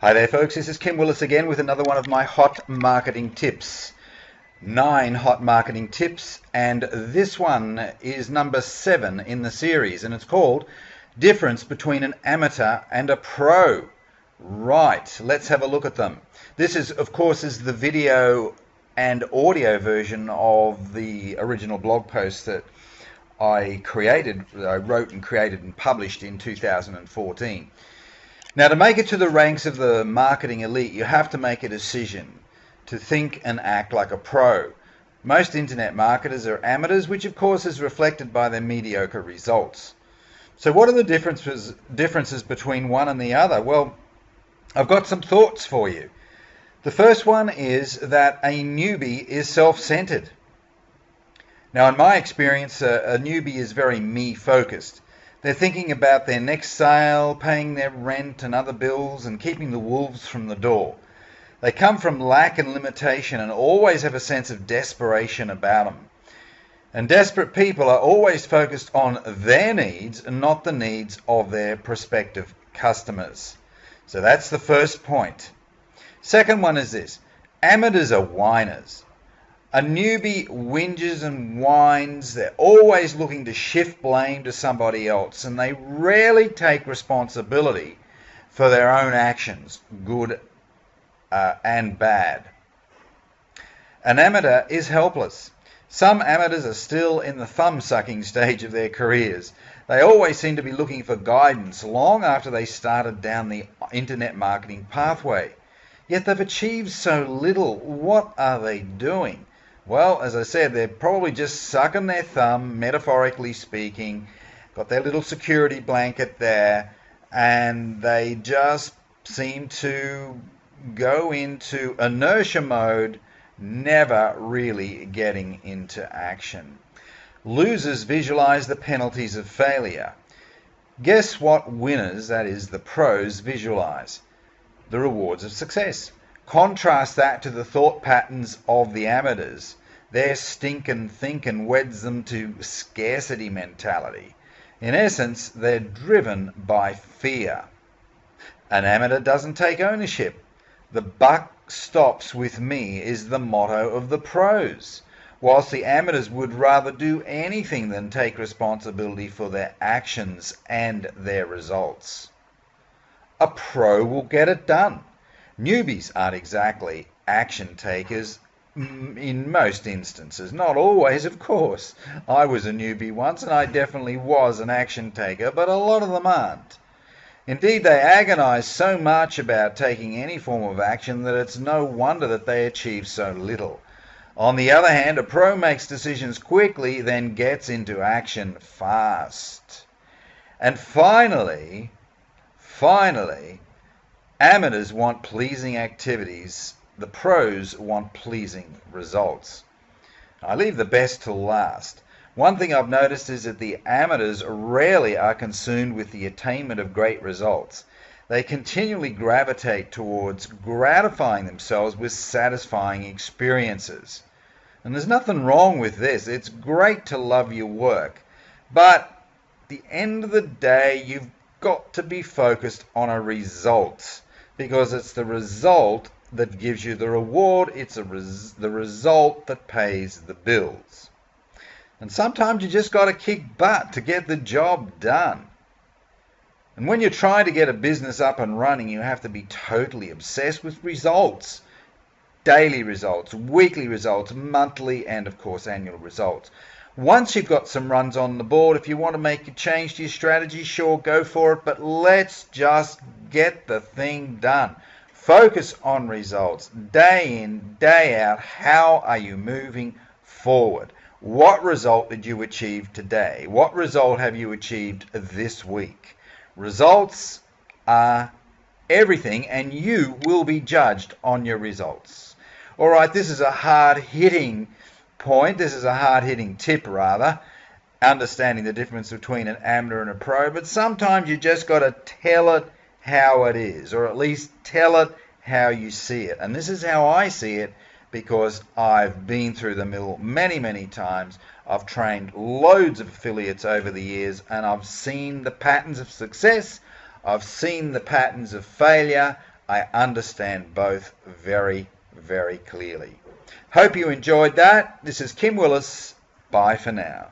Hi there folks, this is Kim Willis again with another one of my hot marketing tips. 9 hot marketing tips, and this one is number 7 in the series, and it's called Difference Between an Amateur and a Pro. Right, let's have a look at them. This is, of course, is the video and audio version of the original blog post that I wrote and created and published in 2014. Now, to make it to the ranks of the marketing elite, you have to make a decision to think and act like a pro. Most internet marketers are amateurs, which of course is reflected by their mediocre results. So what are the differences between one and the other? Well, I've got some thoughts for you. The first one is that a newbie is self-centered. Now, in my experience, a newbie is very me-focused. They're thinking about their next sale, paying their rent and other bills, and keeping the wolves from the door. They come from lack and limitation and always have a sense of desperation about them. And desperate people are always focused on their needs and not the needs of their prospective customers. So that's the first point. Second one is this: amateurs are whiners. A newbie whinges and whines. They're always looking to shift blame to somebody else, and they rarely take responsibility for their own actions, good and bad. An amateur is helpless. Some amateurs are still in the thumb-sucking stage of their careers. They always seem to be looking for guidance long after they started down the internet marketing pathway. Yet they've achieved so little. What are they doing? Well, as I said, they're probably just sucking their thumb, metaphorically speaking, got their little security blanket there, and they just seem to go into inertia mode, never really getting into action. Losers visualize the penalties of failure. Guess what winners, that is the pros, visualize? The rewards of success. Contrast that to the thought patterns of the amateurs. Their stinkin' thinking weds them to scarcity mentality. In essence, they're driven by fear. An amateur doesn't take ownership. The buck stops with me is the motto of the pros, whilst the amateurs would rather do anything than take responsibility for their actions and their results. A pro will get it done. Newbies aren't exactly action takers in most instances. Not always, of course. I was a newbie once and I definitely was an action taker, but a lot of them aren't. Indeed, they agonize so much about taking any form of action that it's no wonder that they achieve so little. On the other hand, a pro makes decisions quickly, then gets into action fast. And finally, amateurs want pleasing activities. The pros want pleasing results. I leave the best till last. One thing I've noticed is that the amateurs rarely are consumed with the attainment of great results. They continually gravitate towards gratifying themselves with satisfying experiences. And there's nothing wrong with this. It's great to love your work. But at the end of the day, you've got to be focused on a result, because it's the result that gives you the reward. It's the result that pays the bills. And sometimes you just got to kick butt to get the job done. And when you're trying to get a business up and running, you have to be totally obsessed with results. Daily results, weekly results, monthly, and of course annual results. Once you've got some runs on the board, if you want to make a change to your strategy, sure, go for it, but let's just get the thing done. Focus on results, day in, day out. How are you moving forward? What result did you achieve today? What result have you achieved this week? Results are everything, and you will be judged on your results. All right, this is a hard-hitting point. This is a hard-hitting tip, rather, understanding the difference between an amateur and a pro. But sometimes you just got to tell it how it is, or at least tell it how you see it. And this is how I see it, because I've been through the mill many, many times. I've trained loads of affiliates over the years, and I've seen the patterns of success. I've seen the patterns of failure. I understand both very, very clearly. Hope you enjoyed that. This is Kim Willis. Bye for now.